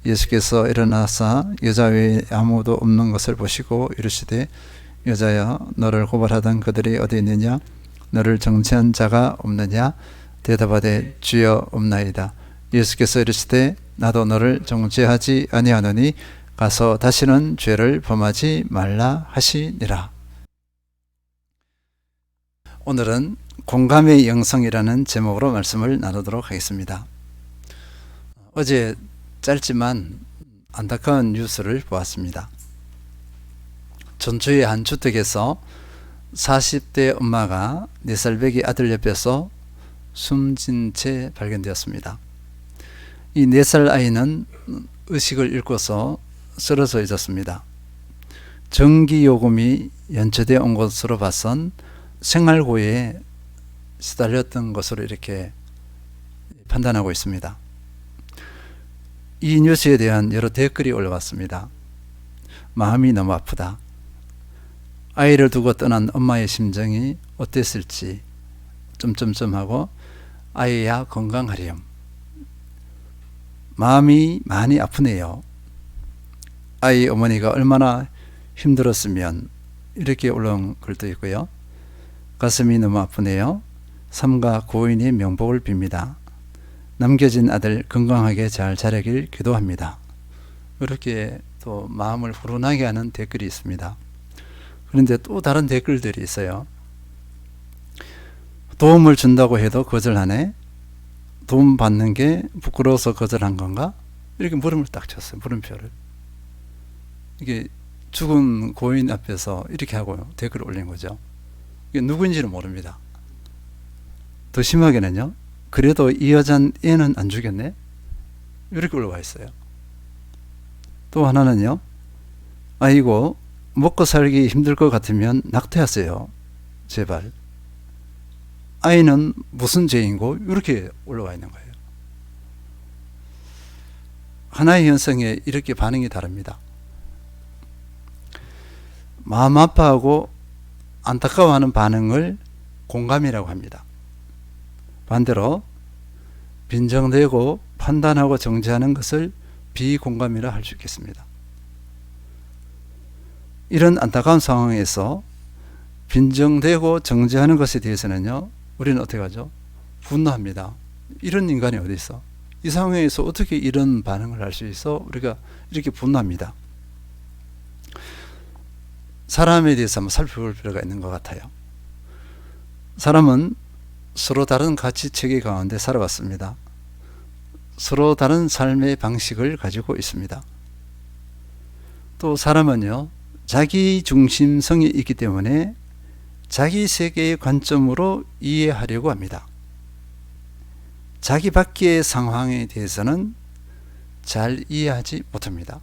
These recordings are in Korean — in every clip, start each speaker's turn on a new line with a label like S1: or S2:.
S1: 예수께서 일어나사 여자 외에 아무도 없는 것을 보시고 이르시되 여자여 너를 고발하던 그들이 어디 있느냐 너를 정죄한 자가 없느냐 대답하되 주여 없나이다. 예수께서 이르시되 나도 너를 정죄하지 아니하노니 가서 다시는 죄를 범하지 말라 하시니라. 오늘은 공감의 영성이라는 제목으로 말씀을 나누도록 하겠습니다. 어제 짧지만 안타까운 뉴스를 보았습니다. 전주의 한 주택에서 40대 엄마가 4살배기 아들 옆에서 숨진 채 발견되었습니다. 이 4살 아이는 의식을 잃고서 쓰러져 있었습니다. 전기요금이 연체되어 온 것으로 봐선 생활고에 시달렸던 것으로 이렇게 판단하고 있습니다. 이 뉴스에 대한 여러 댓글이 올라왔습니다. 마음이 너무 아프다. 아이를 두고 떠난 엄마의 심정이 어땠을지 하고 아이야 건강하렴. 마음이 많이 아프네요. 아이 어머니가 얼마나 힘들었으면, 이렇게 올라온 글도 있고요. 가슴이 너무 아프네요. 삼가 고인의 명복을 빕니다. 남겨진 아들 건강하게 잘 자라길 기도합니다. 이렇게 또 마음을 후련하게 하는 댓글이 있습니다. 그런데 또 다른 댓글들이 있어요. 도움을 준다고 해도 거절하네. 도움 받는 게 부끄러워서 거절한 건가? 이렇게 물음을 딱 쳤어요. 물음표를. 이게 죽은 고인 앞에서 이렇게 하고 댓글을 올린 거죠. 이게 누구인지는 모릅니다. 더 심하게는요, 그래도 이 여자는 애는 안 죽였네? 이렇게 올라와 있어요. 또 하나는요, 아이고 먹고 살기 힘들 것 같으면 낙태하세요. 제발. 아이는 무슨 죄인고? 이렇게 올라와 있는 거예요. 하나의 현상에 이렇게 반응이 다릅니다. 마음 아파하고 안타까워하는 반응을 공감이라고 합니다. 반대로 빈정대고 판단하고 정죄하는 것을 비공감이라 할 수 있겠습니다. 이런 안타까운 상황에서 빈정대고 정죄하는 것에 대해서는요, 우리는 어떻게 하죠? 분노합니다. 이런 인간이 어디 있어? 이 상황에서 어떻게 이런 반응을 할 수 있어? 우리가 이렇게 분노합니다. 사람에 대해서 한번 살펴볼 필요가 있는 것 같아요. 사람은 서로 다른 가치 체계 가운데 살아왔습니다. 서로 다른 삶의 방식을 가지고 있습니다. 또 사람은요, 자기 중심성이 있기 때문에 자기 세계의 관점으로 이해하려고 합니다. 자기 밖의 상황에 대해서는 잘 이해하지 못합니다.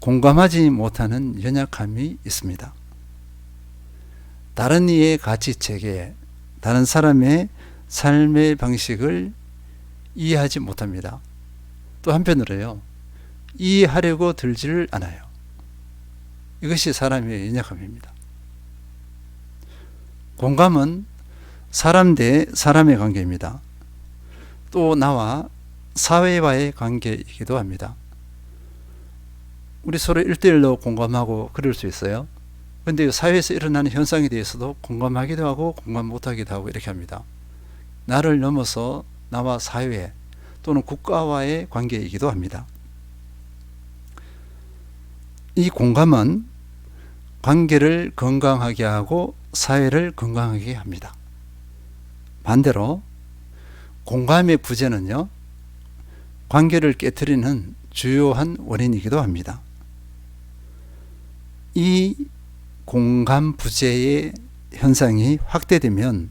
S1: 공감하지 못하는 연약함이 있습니다. 다른 이의 가치체계, 다른 사람의 삶의 방식을 이해하지 못합니다. 또 한편으로요, 이해하려고 들지를 않아요. 이것이 사람의 연약함입니다. 공감은 사람 대 사람의 관계입니다. 또 나와 사회와의 관계이기도 합니다. 우리 서로 1대1로 공감하고 그럴 수 있어요. 그런데 사회에서 일어나는 현상에 대해서도 공감하기도 하고 공감 못하기도 하고 이렇게 합니다. 나를 넘어서 나와 사회 또는 국가와의 관계이기도 합니다. 이 공감은 관계를 건강하게 하고 사회를 건강하게 합니다. 반대로 공감의 부재는요, 관계를 깨트리는 주요한 원인이기도 합니다. 이 공감 부재의 현상이 확대되면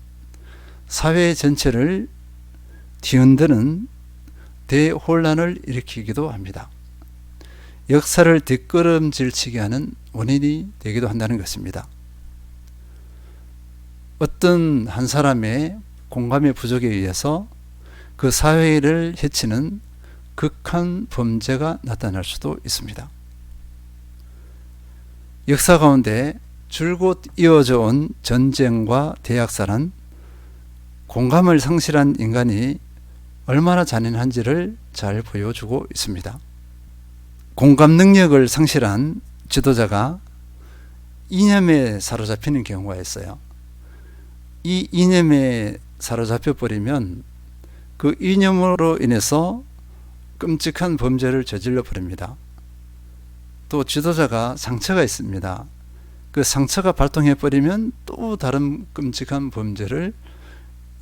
S1: 사회 전체를 뒤흔드는 대혼란을 일으키기도 합니다. 역사를 뒷걸음질치게 하는 원인이 되기도 한다는 것입니다. 어떤 한 사람의 공감의 부족에 의해서 그 사회를 해치는 극한 범죄가 나타날 수도 있습니다. 역사 가운데 줄곧 이어져 온 전쟁과 대학살은 공감을 상실한 인간이 얼마나 잔인한지를 잘 보여주고 있습니다. 공감 능력을 상실한 지도자가 이념에 사로잡히는 경우가 있어요. 이 이념에 사로잡혀 버리면 그 이념으로 인해서 끔찍한 범죄를 저질러 버립니다. 또 지도자가 상처가 있습니다. 그 상처가 발동해 버리면 또 다른 끔찍한 범죄를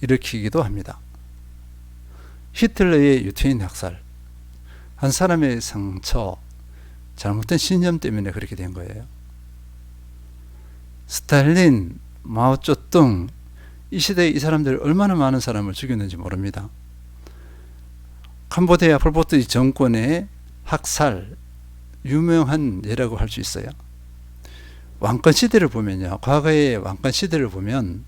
S1: 일으키기도 합니다. 히틀러의 유태인 학살, 한 사람의 상처, 잘못된 신념 때문에 그렇게 된 거예요. 스탈린, 마오쩌둥, 이 시대에 이 사람들이 얼마나 많은 사람을 죽였는지 모릅니다. 캄보디아 폴포트 정권의 학살, 유명한 예라고 할 수 있어요. 왕권 시대를 보면요, 과거의 왕권 시대를 보면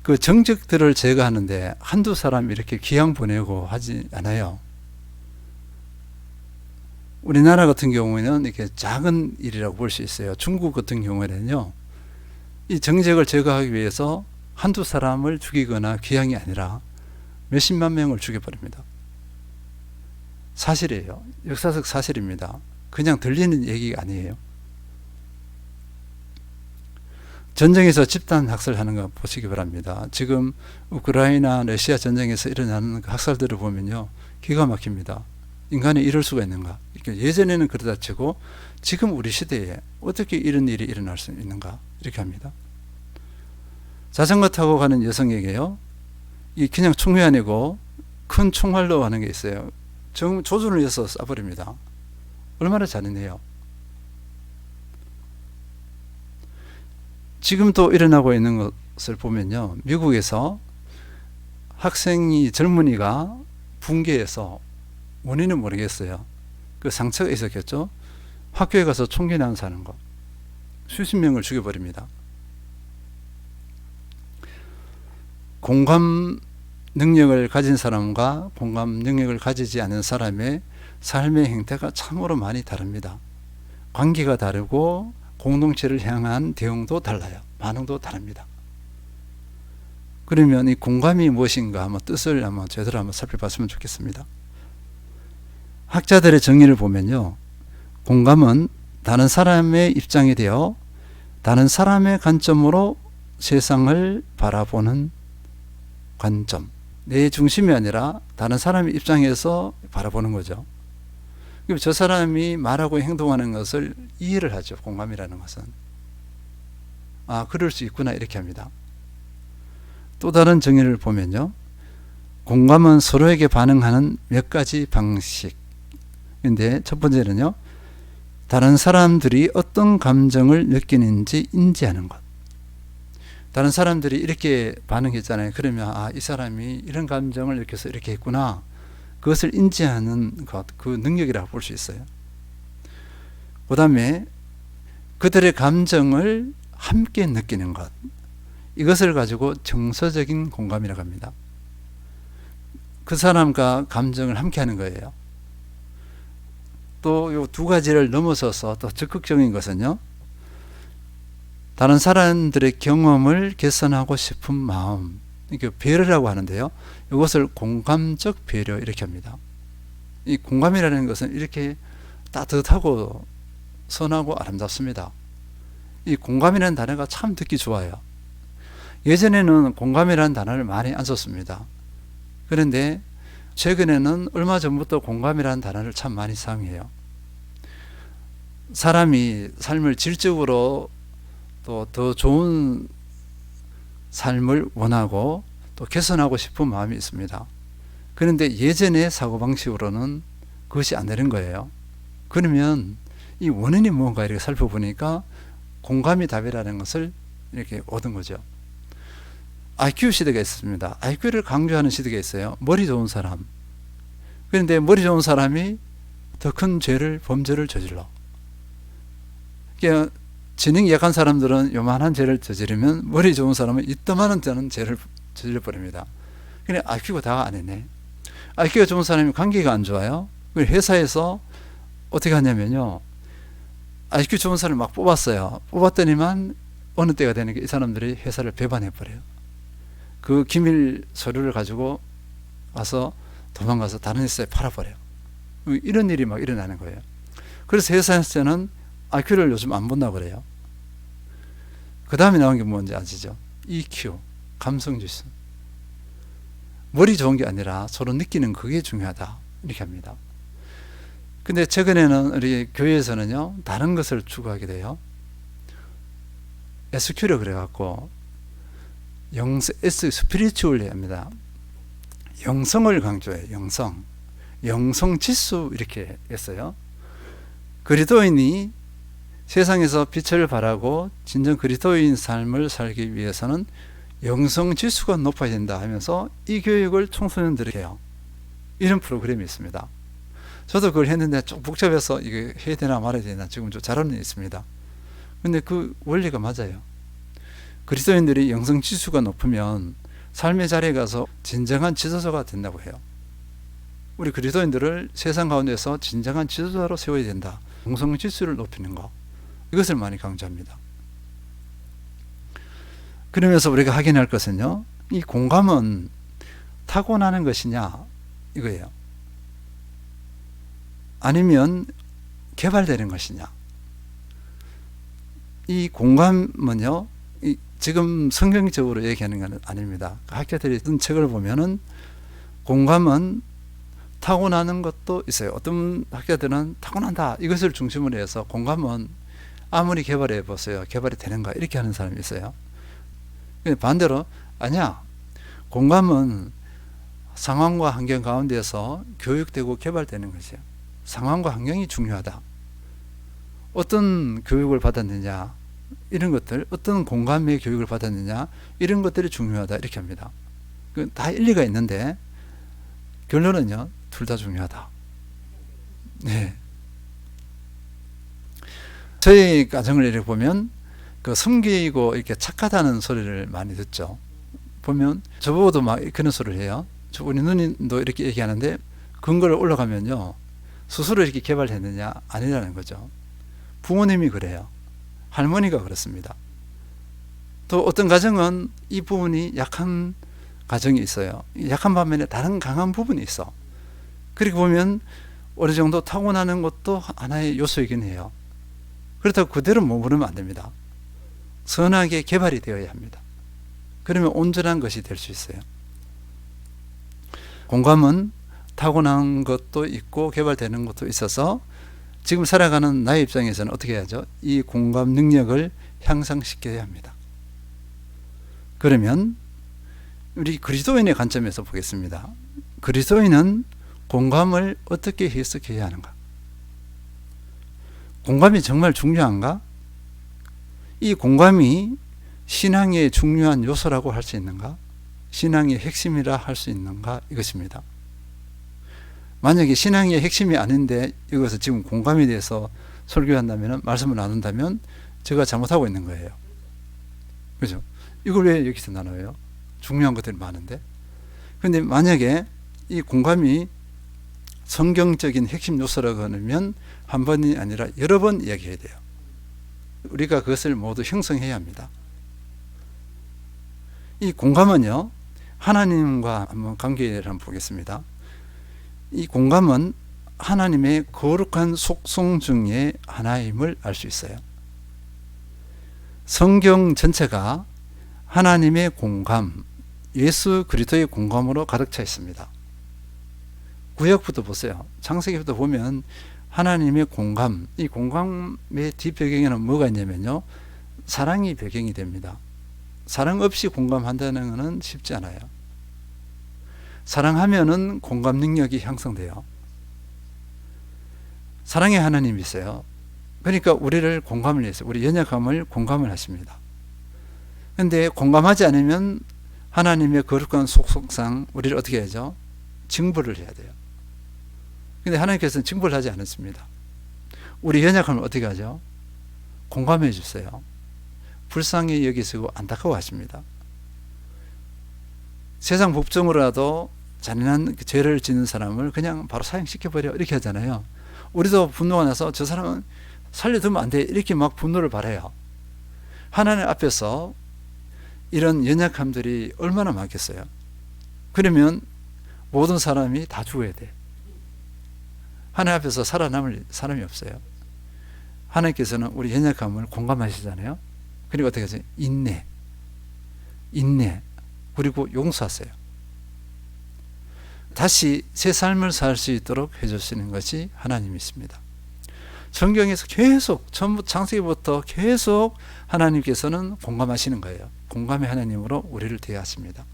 S1: 그 정적들을 제거하는데 한두 사람 이렇게 기양 보내고 하지 않아요. 우리나라 같은 경우에는 이렇게 작은 일이라고 볼 수 있어요. 중국 같은 경우에는요, 이 정적을 제거하기 위해서 한두 사람을 죽이거나 기양이 아니라 몇십만 명을 죽여버립니다. 사실이에요. 역사적 사실입니다. 그냥 들리는 얘기가 아니에요. 전쟁에서 집단 학살하는 거 보시기 바랍니다. 지금 우크라이나, 러시아 전쟁에서 일어나는 그 학살들을 보면요, 기가 막힙니다. 인간이 이럴 수가 있는가? 예전에는 그러다 치고 지금 우리 시대에 어떻게 이런 일이 일어날 수 있는가? 이렇게 합니다. 자전거 타고 가는 여성에게요, 이 그냥 총이 아니고 큰 총알로 하는 게 있어요. 조준을 해서 쏴버립니다. 얼마나 잔인해요. 지금 또 일어나고 있는 것을 보면요, 미국에서 젊은이가 붕괴해서 원인은 모르겠어요. 그 상처가 있었겠죠. 학교에 가서 총기 난사하는 거, 수십 명을 죽여버립니다. 공감 능력을 가진 사람과 공감 능력을 가지지 않은 사람의 삶의 형태가 참으로 많이 다릅니다. 관계가 다르고 공동체를 향한 대응도 달라요. 반응도 다릅니다. 그러면 이 공감이 무엇인가 한번 뜻을 한번 제대로 한번 살펴봤으면 좋겠습니다. 학자들의 정의를 보면요, 공감은 다른 사람의 입장이 되어 다른 사람의 관점으로 세상을 바라보는 관점, 내 중심이 아니라 다른 사람의 입장에서 바라보는 거죠. 저 사람이 말하고 행동하는 것을 이해를 하죠. 공감이라는 것은. 아, 그럴 수 있구나, 이렇게 합니다. 또 다른 정의를 보면요, 공감은 서로에게 반응하는 몇 가지 방식인데, 첫 번째는요, 다른 사람들이 어떤 감정을 느끼는지 인지하는 것. 다른 사람들이 이렇게 반응했잖아요. 그러면 이 사람이 이런 감정을 느껴서 이렇게 했구나. 그것을 인지하는 것, 그 능력이라고 볼 수 있어요. 그 다음에 그들의 감정을 함께 느끼는 것, 이것을 가지고 정서적인 공감이라고 합니다. 그 사람과 감정을 함께 하는 거예요. 또 이 두 가지를 넘어서서 또 적극적인 것은요, 다른 사람들의 경험을 개선하고 싶은 마음, 이게 배려라고 하는데요, 이것을 공감적 배려, 이렇게 합니다. 이 공감이라는 것은 이렇게 따뜻하고 선하고 아름답습니다. 이 공감이라는 단어가 참 듣기 좋아요. 예전에는 공감이라는 단어를 많이 안 썼습니다. 그런데 최근에는 얼마 전부터 공감이라는 단어를 참 많이 사용해요. 사람이 삶을 질적으로 또 더 좋은 삶을 원하고 또 개선하고 싶은 마음이 있습니다. 그런데 예전의 사고방식으로는 그것이 안 되는 거예요. 그러면 이 원인이 뭔가 이렇게 살펴보니까 공감이 답이라는 것을 이렇게 얻은 거죠. IQ 시대가 있습니다. IQ를 강조하는 시대가 있어요. 머리 좋은 사람. 그런데 머리 좋은 사람이 더 큰 범죄를 저질러. 그러니까 지능이 약한 사람들은 요만한 죄를 저지르면 머리 좋은 사람은 이따만한 죄를 저질러 버립니다. 근데 IQ가 다가 아니네. IQ가 좋은 사람이 관계가 안 좋아요. 회사에서 어떻게 하냐면요, IQ 좋은 사람을 막 뽑았어요. 뽑았더니만 어느 때가 되는 게 이 사람들이 회사를 배반해 버려요. 그 기밀 서류를 가지고 와서 도망가서 다른 회사에 팔아버려요. 이런 일이 막 일어나는 거예요. 그래서 회사에서는 IQ를 요즘 안 본다고 그래요. 그 다음에 나온 게 뭔지 아시죠? EQ, 감성지수. 머리 좋은 게 아니라 서로 느끼는 그게 중요하다, 이렇게 합니다. 근데 최근에는 우리 교회에서는요, 다른 것을 추구하게 돼요. SQ를 그래갖고 스피리추얼리 합니다. 영성을 강조해요. 영성 지수 이렇게 했어요. 그리스도인이 세상에서 빛을 발하고 진정 그리스도인 삶을 살기 위해서는 영성 지수가 높아야 된다 하면서 이 교육을 청소년들에게 해요. 이런 프로그램이 있습니다. 저도 그걸 했는데 좀 복잡해서 이게 해야 되나 말아야 되나 지금 좀 자료는 있습니다. 근데 그 원리가 맞아요. 그리스도인들이 영성 지수가 높으면 삶의 자리에 가서 진정한 지도자가 된다고 해요. 우리 그리스도인들을 세상 가운데서 진정한 지도자로 세워야 된다. 영성 지수를 높이는 것, 이것을 많이 강조합니다. 그러면서 우리가 확인할 것은요, 이 공감은 타고나는 것이냐 이거예요. 아니면 개발되는 것이냐. 이 공감은요, 지금 성경적으로 얘기하는 건 아닙니다. 학자들이 쓴 책을 보면은 공감은 타고나는 것도 있어요. 어떤 학자들은 타고난다 이것을 중심으로 해서 공감은 아무리 개발해 보세요, 개발이 되는가 이렇게 하는 사람이 있어요. 근데 반대로 아니야, 공감은 상황과 환경 가운데서 교육되고 개발되는 것이에요. 상황과 환경이 중요하다. 어떤 교육을 받았느냐, 이런 것들, 어떤 공감의 교육을 받았느냐, 이런 것들이 중요하다 이렇게 합니다. 다 일리가 있는데 결론은요, 둘 다 중요하다. 네. 저희 가정을 이렇게 보면 그 섬기고 이렇게 착하다는 소리를 많이 듣죠. 보면 저보고도 막 그런 소리를 해요. 우리 누님도 이렇게 얘기하는데 근거를 올라가면요, 스스로 이렇게 개발했느냐 아니라는 거죠. 부모님이 그래요. 할머니가 그렇습니다. 또 어떤 가정은 이 부분이 약한 가정이 있어요. 약한 반면에 다른 강한 부분이 있어. 그렇게 보면 어느 정도 타고나는 것도 하나의 요소이긴 해요. 그렇다고 그대로 머무르면 안 됩니다. 선하게 개발이 되어야 합니다. 그러면 온전한 것이 될 수 있어요. 공감은 타고난 것도 있고 개발되는 것도 있어서 지금 살아가는 나의 입장에서는 어떻게 해야죠? 이 공감 능력을 향상시켜야 합니다. 그러면 우리 그리스도인의 관점에서 보겠습니다. 그리스도인은 공감을 어떻게 해석해야 하는가? 공감이 정말 중요한가? 이 공감이 신앙의 중요한 요소라고 할 수 있는가? 신앙의 핵심이라 할 수 있는가? 이것입니다. 만약에 신앙의 핵심이 아닌데 이것을 지금 공감에 대해서 설교한다면, 말씀을 나눈다면 제가 잘못하고 있는 거예요. 그죠? 이걸 왜 여기서 나눠요? 중요한 것들이 많은데. 그런데 만약에 이 공감이 성경적인 핵심 요소라고 하면 한 번이 아니라 여러 번 이야기해야 돼요. 우리가 그것을 모두 형성해야 합니다. 이 공감은요, 하나님과 한번 관계를 한번 보겠습니다. 이 공감은 하나님의 거룩한 속성 중에 하나임을 알 수 있어요. 성경 전체가 하나님의 공감, 예수 그리스도의 공감으로 가득 차 있습니다. 구약부터 보세요. 창세기부터 보면 하나님의 공감, 이 공감의 뒷배경에는 뭐가 있냐면요, 사랑이 배경이 됩니다. 사랑 없이 공감한다는 것은 쉽지 않아요. 사랑하면은 공감 능력이 형성돼요. 사랑의 하나님이 있어요. 그러니까 우리를 공감을 해서 우리 연약함을 공감을 하십니다. 그런데 공감하지 않으면 하나님의 거룩한 속성상 우리를 어떻게 하죠? 징벌을 해야 돼요. 근데 하나님께서는 징벌을 하지 않았습니다. 우리 연약함을 어떻게 하죠? 공감해 주세요. 불쌍히 여기시고 안타까워 하십니다. 세상 법정으로라도 잔인한 죄를 짓는 사람을 그냥 바로 사형시켜버려 이렇게 하잖아요. 우리도 분노가 나서 저 사람은 살려두면 안 돼 이렇게 막 분노를 발해요. 하나님 앞에서 이런 연약함들이 얼마나 많겠어요. 그러면 모든 사람이 다 죽어야 돼. 하나님 앞에서 살아남을 사람이 없어요. 하나님께서는 우리 연약함을 공감하시잖아요. 그리고 어떻게 하세요? 인내, 그리고 용서하세요. 다시 새 삶을 살 수 있도록 해주시는 것이 하나님이십니다. 성경에서 계속 전부 창세기부터 계속 하나님께서는 공감하시는 거예요. 공감의 하나님으로 우리를 대하십니다.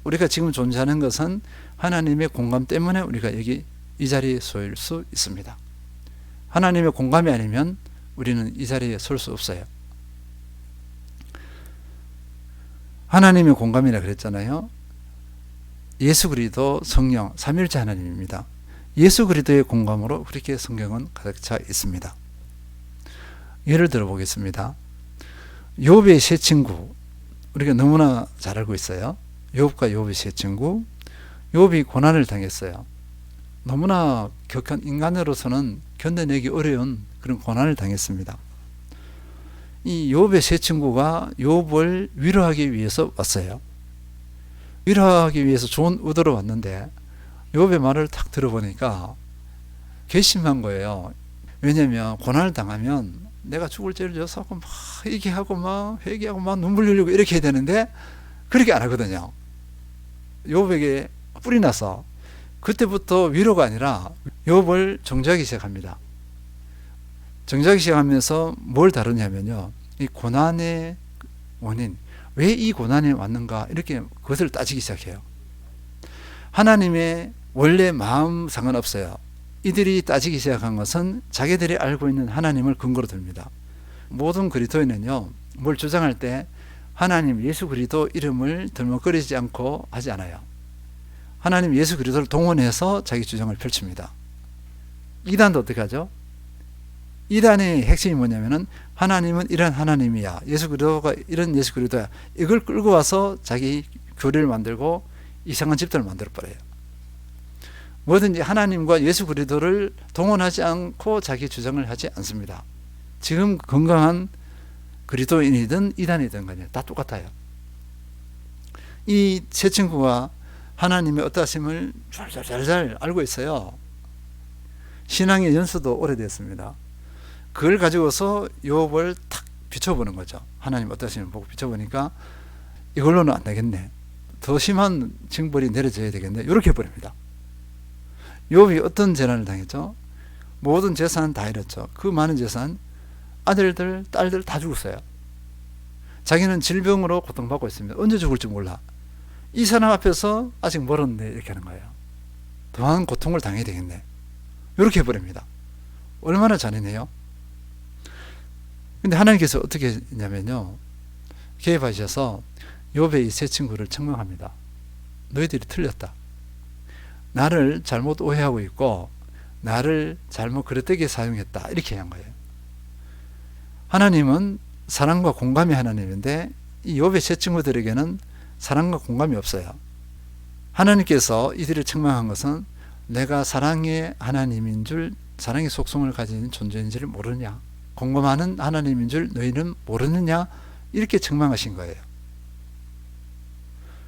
S1: 우리가 지금 존재하는 것은 하나님의 공감 때문에 우리가 여기 이 자리에 설 수 있습니다. 하나님의 공감이 아니면 우리는 이 자리에 설 수 없어요. 하나님의 공감이라 그랬잖아요. 예수 그리스도 성령 삼위일체 하나님입니다. 예수 그리스도의 공감으로 그렇게 성경은 가득 차 있습니다. 예를 들어 보겠습니다. 욥의 세 친구, 우리가 너무나 잘 알고 있어요. 욥과 욥의 세 친구. 욥이 고난을 당했어요. 너무나 격한, 인간으로서는 견뎌내기 어려운 그런 고난을 당했습니다. 이 욥의 세 친구가 욥을 위로하기 위해서 왔어요. 위로하기 위해서 좋은 의도로 왔는데 욥의 말을 딱 들어보니까 괘씸한 거예요. 왜냐하면 고난을 당하면 내가 죽을 죄를 져서 막 얘기하고 막 회개하고 막 눈물 흘리고 이렇게 해야 되는데 그렇게 안 하거든요. 욥에게 뿔이 나서 그때부터 위로가 아니라 욥을 정죄하기 시작합니다. 정죄하기 시작하면서 뭘 다루냐면요, 이 고난의 원인, 왜 이 고난이 왔는가, 이렇게 그것을 따지기 시작해요. 하나님의 원래 마음 상관없어요. 이들이 따지기 시작한 것은 자기들이 알고 있는 하나님을 근거로 듭니다. 모든 그리스도인은요, 뭘 주장할 때 하나님 예수 그리스도 이름을 들먹거리지 않고 하지 않아요. 하나님 예수 그리스도를 동원해서 자기 주장을 펼칩니다. 이단도 어떻게 하죠? 이단의 핵심이 뭐냐면은 하나님은 이런 하나님이야, 예수 그리스도가 이런 예수 그리스도야, 이걸 끌고 와서 자기 교리를 만들고 이상한 집단을 만들어 버려요. 뭐든지 하나님과 예수 그리스도를 동원하지 않고 자기 주장을 하지 않습니다. 지금 건강한 그리스도인이든 이단이든 간에 다 똑같아요. 이 세 친구가 하나님의 어떠하심을 잘 알고 있어요. 신앙의 연수도 오래됐습니다. 그걸 가지고서 욥을 탁 비춰보는 거죠. 하나님 어떠하심을 보고 비춰보니까 이걸로는 안 되겠네, 더 심한 징벌이 내려져야 되겠네, 이렇게 해버립니다. 욥이 어떤 재난을 당했죠? 모든 재산은 다 잃었죠. 그 많은 재산, 아들들, 딸들 다 죽었어요. 자기는 질병으로 고통받고 있습니다. 언제 죽을지 몰라. 이 사람 앞에서 아직 멀었는데 이렇게 하는 거예요. 더한 고통을 당해야 되겠네, 이렇게 해버립니다. 얼마나 잔인해요. 근데 하나님께서 어떻게 했냐면요, 개입하셔서 욥의 이 세 친구를 책망합니다. 너희들이 틀렸다. 나를 잘못 오해하고 있고 나를 잘못 그릇되게 사용했다, 이렇게 한 거예요. 하나님은 사랑과 공감의 하나님인데 이 욥의 세 친구들에게는 사랑과 공감이 없어요. 하나님께서 이들을 책망한 것은 내가 사랑의 하나님인 줄, 사랑의 속성을 가진 존재인 줄 모르냐, 공감하는 하나님인 줄 너희는 모르느냐, 이렇게 책망하신 거예요.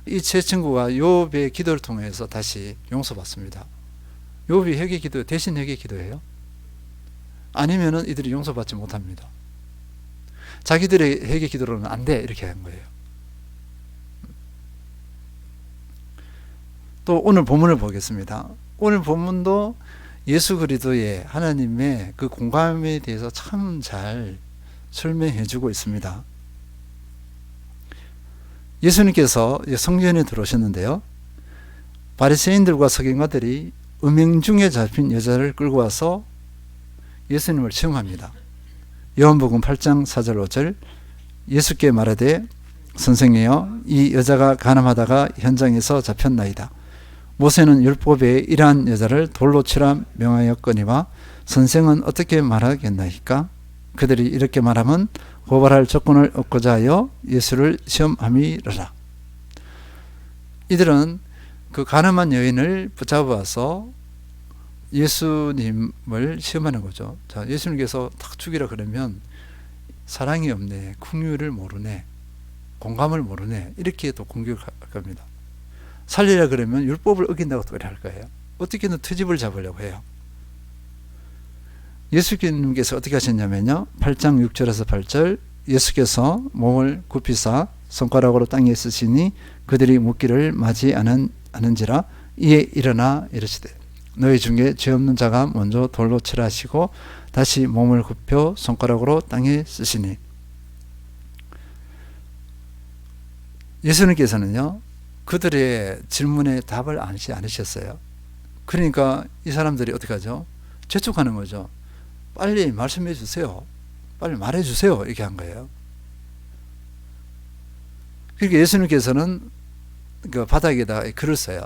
S1: 이 세 친구가 욥의 기도를 통해서 다시 용서받습니다. 욥이 회개 기도 대신 회개 기도해요? 아니면은 이들이 용서받지 못합니다. 자기들의 회개 기도로는 안 돼, 이렇게 한 거예요. 또 오늘 본문을 보겠습니다. 오늘 본문도 예수 그리스도의 하나님의 그 공감에 대해서 참 잘 설명해 주고 있습니다. 예수님께서 성전에 들어오셨는데요, 바리새인들과 서기관들이 음행 중에 잡힌 여자를 끌고 와서 예수님을 시험합니다. 요한복음 8장 4절 5절, 예수께 말하되 선생이여, 이 여자가 간음하다가 현장에서 잡혔나이다. 모세는 율법에 이러한 여자를 돌로 치라 명하였거니와 선생은 어떻게 말하겠나이까? 그들이 이렇게 말하면 고발할 조건을 얻고자 하여 예수를 시험함이로라. 이들은 그 간음한 여인을 붙잡아서 예수님을 시험하는 거죠. 자, 예수님께서 탁 죽이라 그러면 사랑이 없네, 긍휼을 모르네, 공감을 모르네, 이렇게 또 공격할 겁니다. 살리려 그러면 율법을 어긴다고 또 할 거예요. 어떻게든 트집을 잡으려고 해요. 예수님께서 어떻게 하셨냐면요. 8장 6절에서 8절 예수께서 몸을 굽히사 손가락으로 땅에 쓰시니 그들이 묻기를 맞이 않은지라 이에 일어나 이르시되 너희 중에 죄 없는 자가 먼저 돌로 치라 하시고 다시 몸을 굽혀 손가락으로 땅에 쓰시니 예수님께서는요. 그들의 질문에 답을 하지 않으셨어요. 그러니까 이 사람들이 어떻게 하죠? 재촉하는 거죠. 빨리 말씀해 주세요. 빨리 말해 주세요. 이렇게 한 거예요. 그러니까 예수님께서는 그 바닥에다 글을 써요.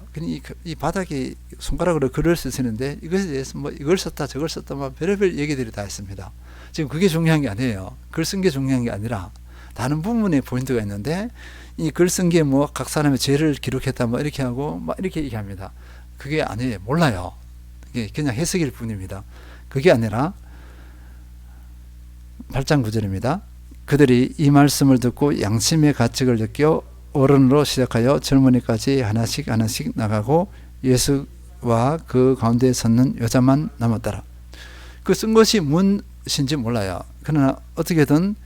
S1: 이 바닥에 손가락으로 글을 쓰시는데 이것에 대해서 뭐 이걸 썼다 저걸 썼다 막 별의별 얘기들이 다 있습니다. 지금 그게 중요한 게 아니에요. 글 쓴 게 중요한 게 아니라 다른 부분에 포인트가 있는데 이 글 쓴 게 뭐 각 사람의 죄를 기록했다 뭐 이렇게 하고 막 이렇게 얘기합니다. 그게 아니에요. 몰라요. 이게 그냥 해석일 뿐입니다. 그게 아니라 8장 9절입니다. 그들이 이 말씀을 듣고 양심의 가책을 느껴 어른으로 시작하여 젊은이까지 하나씩 하나씩 나가고 예수와 그 가운데 섰는 여자만 남았더라. 그 쓴 것이 무엇인지 몰라요. 그러나 어떻게든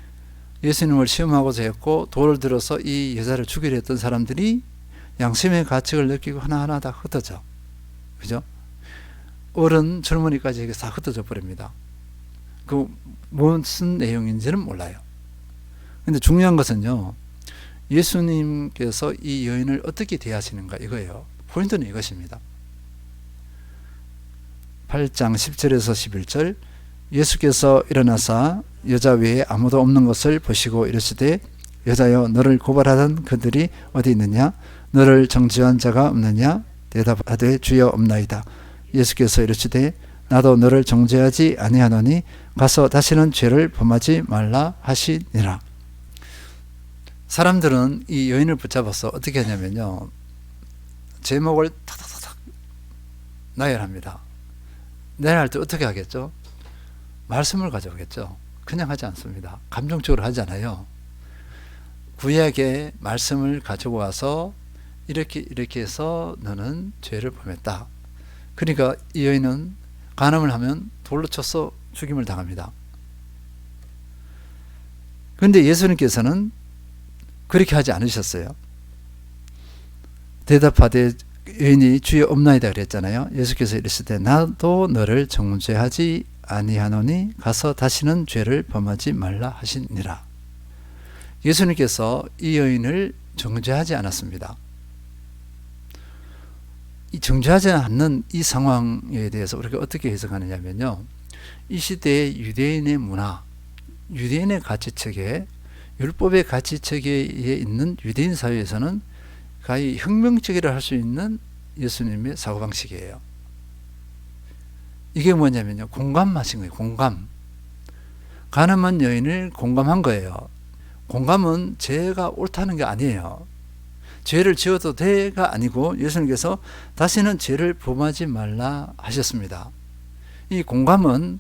S1: 예수님을 시험하고자 했고 돌을 들어서 이 여자를 죽이려 했던 사람들이 양심의 가책을 느끼고 하나하나 다 흩어져. 그죠? 어른 젊은이까지 다 흩어져 버립니다. 그 무슨 내용인지는 몰라요. 근데 중요한 것은요. 예수님께서 이 여인을 어떻게 대하시는가 이거예요. 포인트는 이것입니다. 8장 10절에서 11절 예수께서 일어나사 여자 외에 아무도 없는 것을 보시고 이르시되 여자여 너를 고발하던 그들이 어디 있느냐 너를 정죄한 자가 없느냐 대답하되 주여 없나이다. 예수께서 이르시되 나도 너를 정죄하지 아니하노니 가서 다시는 죄를 범하지 말라 하시니라. 사람들은 이 여인을 붙잡아서 어떻게 하냐면요. 제목을 탁탁탁 나열합니다. 나열할 때 어떻게 하겠죠? 말씀을 가져오겠죠. 그냥 하지 않습니다. 감정적으로 하지 않아요. 구약의 말씀을 가지고 와서 이렇게 해서 너는 죄를 범했다. 그러니까 이 여인은 간음을 하면 돌로 쳐서 죽임을 당합니다. 그런데 예수님께서는 그렇게 하지 않으셨어요. 대답하되 여인이 주여 없나이다 그랬잖아요. 예수께서 이르시되 나도 너를 정죄하지 아니하노니 가서 다시는 죄를 범하지 말라 하시니라. 예수님께서 이 여인을 정죄하지 않았습니다. 이 정죄하지 않는 이 상황에 대해서 우리가 어떻게 해석하느냐면요. 이 시대의 유대인의 문화, 유대인의 가치체계, 율법의 가치체계에 있는 유대인 사회에서는 거의 혁명적이라 할 수 있는 예수님의 사고방식이에요. 이게 뭐냐면요. 공감하신 거예요. 공감. 가늠한 여인을 공감한 거예요. 공감은 죄가 옳다는 게 아니에요. 죄를 지어도 돼가 아니고 예수님께서 다시는 죄를 범하지 말라 하셨습니다. 이 공감은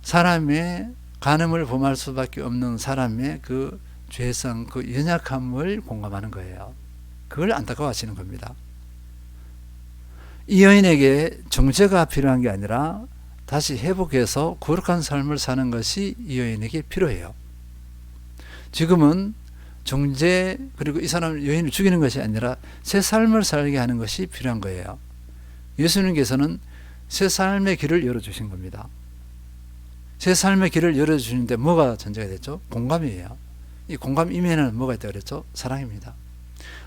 S1: 사람의 간음을 범할 수밖에 없는 사람의 그 죄성, 그 연약함을 공감하는 거예요. 그걸 안타까워하시는 겁니다. 이 여인에게 정죄가 필요한 게 아니라 다시 회복해서 거룩한 삶을 사는 것이 이 여인에게 필요해요. 지금은 정죄 그리고 이 사람 여인을 죽이는 것이 아니라 새 삶을 살게 하는 것이 필요한 거예요. 예수님께서는 새 삶의 길을 열어주신 겁니다. 새 삶의 길을 열어주시는데 뭐가 전제가 됐죠? 공감이에요. 이 공감 이면에는 뭐가 있다고 그랬죠? 사랑입니다.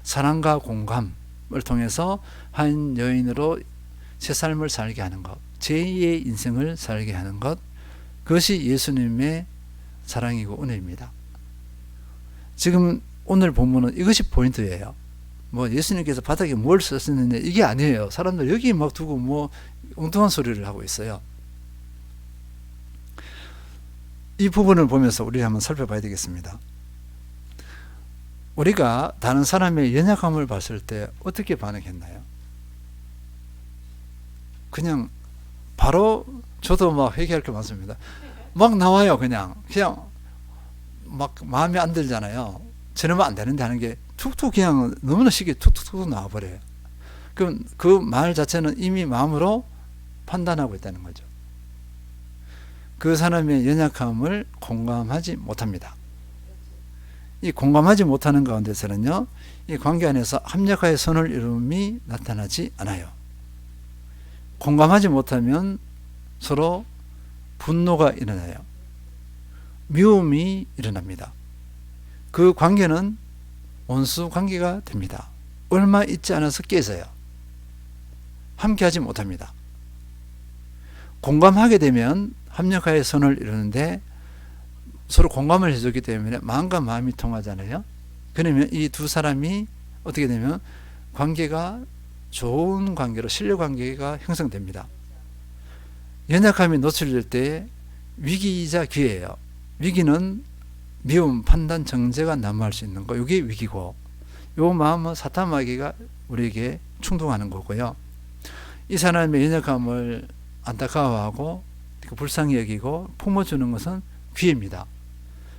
S1: 사랑과 공감을 통해서 한 여인으로 새 삶을 살게 하는 것, 제2의 인생을 살게 하는 것, 그것이 예수님의 사랑이고 은혜입니다. 지금 오늘 본문은 이것이 포인트예요. 뭐 예수님께서 바닥에 뭘 썼느냐 이게 아니에요. 사람들 여기 막 두고 뭐 엉뚱한 소리를 하고 있어요. 이 부분을 보면서 우리 한번 살펴봐야 되겠습니다. 우리가 다른 사람의 연약함을 봤을 때 어떻게 반응했나요? 그냥 바로 저도 막 회개할 게 많습니다. 막 나와요. 그냥 막 마음에 안 들잖아요. 저러면 안 되는데 하는 게 툭툭 그냥 너무나 쉽게 툭툭툭 나와버려요. 그럼 그 말 자체는 이미 마음으로 판단하고 있다는 거죠. 그 사람의 연약함을 공감하지 못합니다. 이 공감하지 못하는 가운데서는요, 이 관계 안에서 합력하여 선을 이룸이 나타나지 않아요. 공감하지 못하면 서로 분노가 일어나요. 미움이 일어납니다. 그 관계는 원수 관계가 됩니다. 얼마 있지 않아서 깨져요. 함께하지 못합니다. 공감하게 되면 합력하여 선을 이루는데 서로 공감을 해주기 때문에 마음과 마음이 통하잖아요. 그러면 이 두 사람이 어떻게 되면 관계가 좋은 관계로 신뢰 관계가 형성됩니다. 연약함이 노출될 때 위기이자 기회예요. 위기는 미움, 판단, 정죄가 난무할 수 있는 거, 이게 위기고, 요 마음은 사탄 마귀가 우리에게 충동하는 거고요. 이 사람의 연약함을 안타까워하고 불쌍히 여기고 품어주는 것은 기회입니다.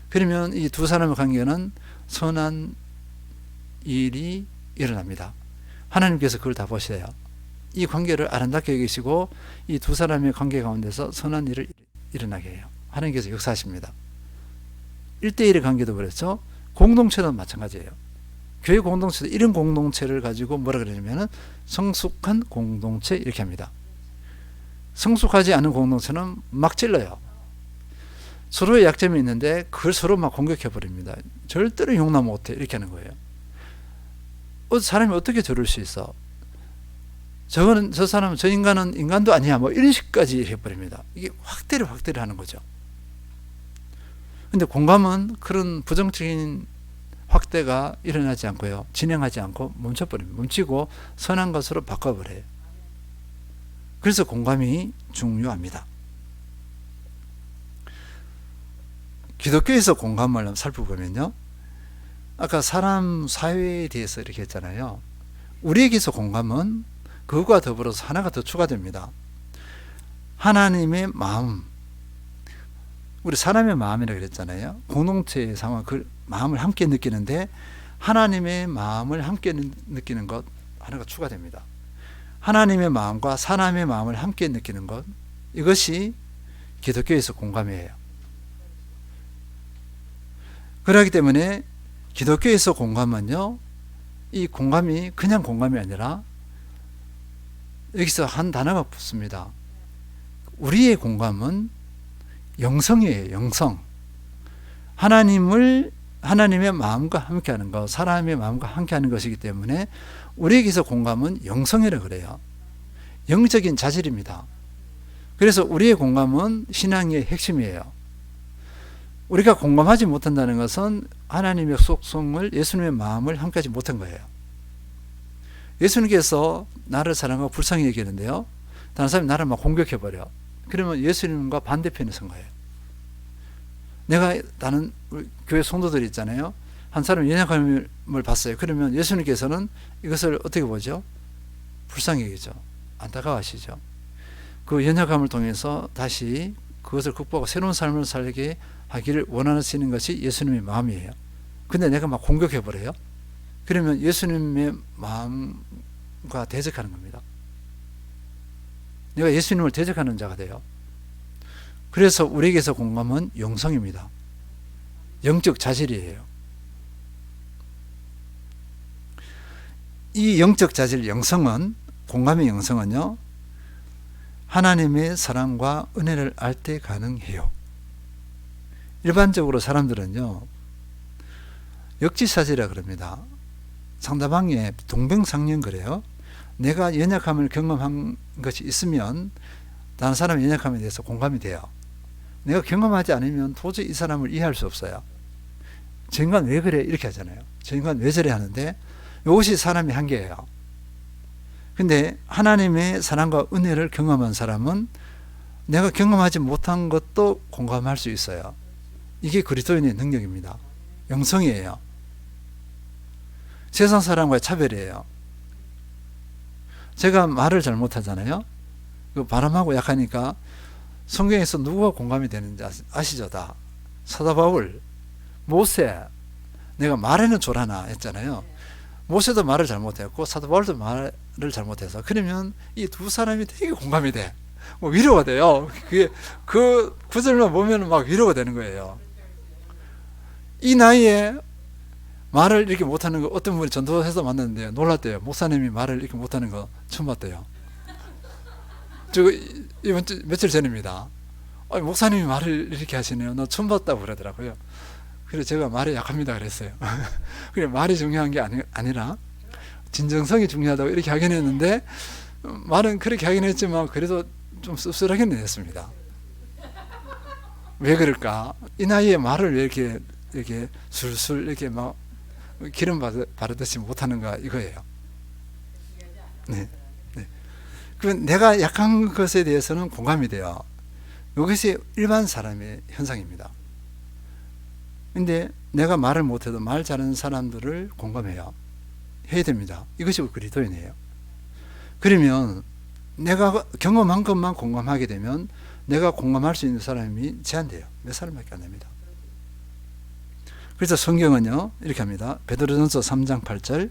S1: 그러면 이 두 사람의 관계는 선한 일이 일어납니다. 하나님께서 그걸 다 보셔요. 이 관계를 아름답게 여기시고 이 두 사람의 관계 가운데서 선한 일을 일어나게 해요. 하나님께서 역사하십니다. 1대1의 관계도 그렇죠. 공동체도 마찬가지예요. 교회 공동체도 이런 공동체를 가지고 뭐라 그러냐면은 성숙한 공동체 이렇게 합니다. 성숙하지 않은 공동체는 막 찔러요. 서로의 약점이 있는데 그걸 서로 막 공격해 버립니다. 절대로 용납 못해 이렇게 하는 거예요. 사람이 어떻게 저럴 수 있어? 저 사람은 저 인간은 인간도 아니야 뭐 이런 식까지 해버립니다. 이게 확대를 하는 거죠. 근데 공감은 그런 부정적인 확대가 일어나지 않고요. 진행하지 않고 멈춰버립니다. 멈추고 선한 것으로 바꿔버려요. 그래서 공감이 중요합니다. 기독교에서 공감을 살펴보면요. 아까 사람 사회에 대해서 이렇게 했잖아요. 우리에게서 공감은 그것과 더불어서 하나가 더 추가됩니다. 하나님의 마음. 우리 사람의 마음이라고 그랬잖아요. 공동체의 상황, 그 마음을 함께 느끼는데 하나님의 마음을 함께 느끼는 것 하나가 추가됩니다. 하나님의 마음과 사람의 마음을 함께 느끼는 것, 이것이 기독교에서 공감이에요. 그렇기 때문에 기독교에서 공감은요, 이 공감이 그냥 공감이 아니라 여기서 한 단어가 붙습니다. 우리의 공감은 영성이에요. 영성. 하나님의 마음과 함께하는 것, 사람의 마음과 함께하는 것이기 때문에 우리에게서 공감은 영성이라고 그래요. 영적인 자질입니다. 그래서 우리의 공감은 신앙의 핵심이에요. 우리가 공감하지 못한다는 것은 하나님의 속성을, 예수님의 마음을 함께하지 못한 거예요. 예수님께서 나를 사랑하고 불쌍히 여기는데요, 다른 사람이 나를 막 공격해버려. 그러면 예수님과 반대편에 선 거예요. 다른 교회 성도들이 있잖아요. 한 사람이 연약함을 봤어요. 그러면 예수님께서는 이것을 어떻게 보죠? 불쌍히 여기죠. 안타까워하시죠. 그 연약함을 통해서 다시 그것을 극복하고 새로운 삶을 살게 하기를 원하시는 것이 예수님의 마음이에요. 근데 내가 막 공격해버려요. 그러면 예수님의 마음과 대적하는 겁니다. 내가 예수님을 대적하는 자가 돼요. 그래서 우리에게서 공감은 영성입니다. 영적 자질이에요. 이 영적 자질, 영성은, 공감의 영성은요, 하나님의 사랑과 은혜를 알 때 가능해요. 일반적으로 사람들은요, 역지사지라 그럽니다. 상대방의 동병상련 그래요. 내가 연약함을 경험한 것이 있으면 다른 사람의 연약함에 대해서 공감이 돼요. 내가 경험하지 않으면 도저히 이 사람을 이해할 수 없어요. 저 인간 왜 그래? 이렇게 하잖아요. 저 인간 왜 저래? 하는데 이것이 사람의 한계예요. 근데 하나님의 사랑과 은혜를 경험한 사람은 내가 경험하지 못한 것도 공감할 수 있어요. 이게 그리스도인의 능력입니다. 영성이에요. 세상 사람과의 차별이에요. 제가 말을 잘 못하잖아요. 바람하고 약하니까 성경에서 누구가 공감이 되는지 아시죠? 다 사도 바울, 모세, 내가 말에는 졸하나 했잖아요. 모세도 말을 잘못했고 사도 바울도 말을 잘못해서, 그러면 이 두 사람이 되게 공감이 돼. 뭐 위로가 돼요. 그게 그 구절만 보면 막 위로가 되는 거예요. 이 나이에 말을 이렇게 못하는 거, 어떤 분이 전도해서 만났는데 놀랐대요. 목사님이 말을 이렇게 못하는 거 처음 봤대요. 이번 주 며칠 전입니다. 목사님이 말을 이렇게 하시네요. 나 처음 봤다고 그러더라고요. 그래서 제가 말이 약합니다 그랬어요. 그래, 말이 중요한 게 아니라 진정성이 중요하다고 이렇게 하긴 했는데, 말은 그렇게 하긴 했지만 그래도 좀 씁쓸하게는 했습니다. 왜 그럴까? 이 나이에 말을 왜 이렇게 술술 이렇게 막 기름 바르듯이 못하는가, 이거예요. 네. 네. 그 내가 약한 것에 대해서는 공감이 돼요. 이것이 일반 사람의 현상입니다. 근데 내가 말을 못해도 말 잘하는 사람들을 공감해요. 해야 됩니다. 이것이 그리스도인이에요. 그러면 내가 경험한 것만 공감하게 되면 내가 공감할 수 있는 사람이 제한돼요. 몇 사람밖에 안 됩니다. 그래서 성경은요 이렇게 합니다. 베드로전서 3장 8절,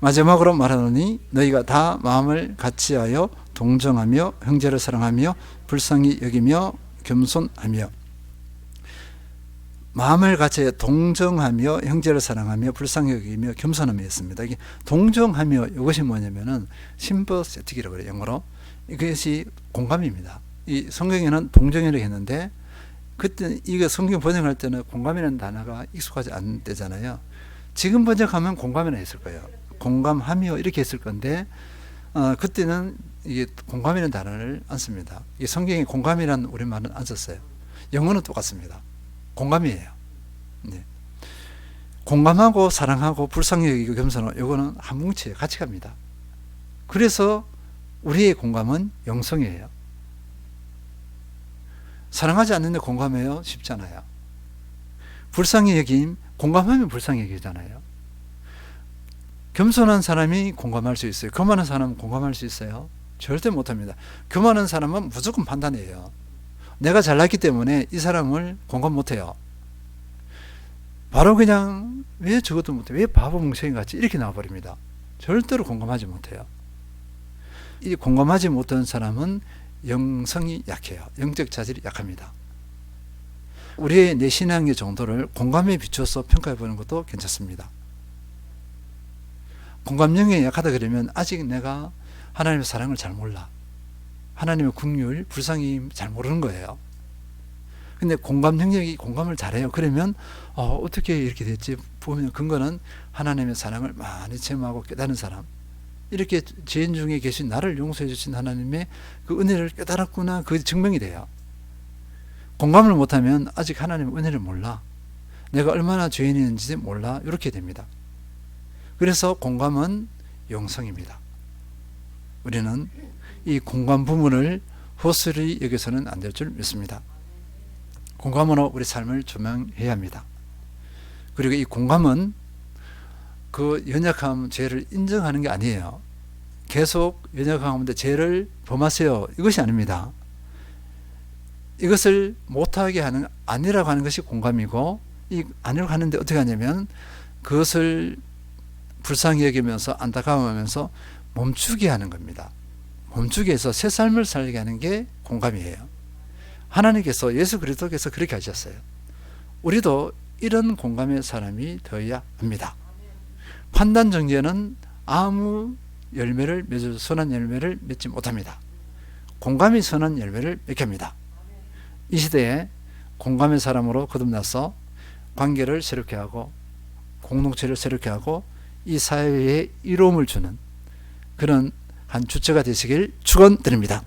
S1: 마지막으로 말하노니 너희가 다 마음을 같이하여 동정하며 형제를 사랑하며 불쌍히 여기며 겸손하며. 마음을 같이 동정하며 형제를 사랑하며 불쌍히 여기며 겸손하며 했습니다. 이게 동정하며, 이것이 뭐냐면은 심퍼세틱이라고 그래요, 영어로. 이것이 공감입니다. 이 성경에는 동정이라고 했는데, 그때 이거 성경 번역할 때는 공감이라는 단어가 익숙하지 않은 때잖아요. 지금 번역하면 공감이라 했을 거예요. 공감하며 이렇게 했을 건데, 그때는 이게 공감이라는 단어를 안 씁니다. 이 성경에 공감이라는 우리말은 안 썼어요. 영어는 똑같습니다. 공감이에요. 네. 공감하고 사랑하고 불쌍히 여기고 겸손하고, 이거는 한 뭉치에 같이 갑니다. 그래서 우리의 공감은 영성이에요. 사랑하지 않는데 공감해요? 쉽지 않아요. 불쌍히 여김, 공감하면 불쌍히 여기잖아요. 겸손한 사람이 공감할 수 있어요. 교만한 사람은 공감할 수 있어요? 절대 못합니다. 교만한 사람은 무조건 판단해요. 내가 잘났기 때문에 이 사람을 공감 못해요. 바로 그냥 왜 저것도 못해, 왜 바보 멍청이 같이 이렇게 나와버립니다. 절대로 공감하지 못해요. 이 공감하지 못하는 사람은 영성이 약해요. 영적 자질이 약합니다. 우리의 내 신앙의 정도를 공감에 비춰서 평가해 보는 것도 괜찮습니다. 공감력이 약하다 그러면 아직 내가 하나님의 사랑을 잘 몰라, 하나님의 긍휼, 불쌍히 잘 모르는 거예요. 근데 공감 능력이, 공감을 잘해요. 그러면 어떻게 이렇게 됐지 보면 근거는 하나님의 사랑을 많이 체험하고 깨달은 사람, 이렇게 죄인 중에 계신 나를 용서해 주신 하나님의 그 은혜를 깨달았구나, 그 증명이 돼요. 공감을 못하면 아직 하나님의 은혜를 몰라, 내가 얼마나 죄인인지 몰라, 이렇게 됩니다. 그래서 공감은 영성입니다. 우리는 이 공감 부분을 헛소리 여기서는 안 될 줄 믿습니다. 공감으로 우리 삶을 조명해야 합니다. 그리고 이 공감은 그 연약함, 죄를 인정하는 게 아니에요. 계속 연약함 가운데 죄를 범하세요, 이것이 아닙니다. 이것을 못하게 하는, 아니라고 하는 것이 공감이고, 이 아니라고 하는데 어떻게 하냐면 그것을 불쌍히 여기면서 안타까워하면서 멈추게 하는 겁니다. 멈추게 해서 새 삶을 살게 하는 게 공감이에요. 하나님께서, 예수 그리스도께서 그렇게 하셨어요. 우리도 이런 공감의 사람이 되어야 합니다. 판단 정죄는 아무 열매를 맺어도 선한 열매를 맺지 못합니다. 공감이 선한 열매를 맺게 합니다. 이 시대에 공감의 사람으로 거듭나서 관계를 새롭게 하고 공동체를 새롭게 하고 이 사회에 이로움을 주는 그런 한 주체가 되시길 축원드립니다.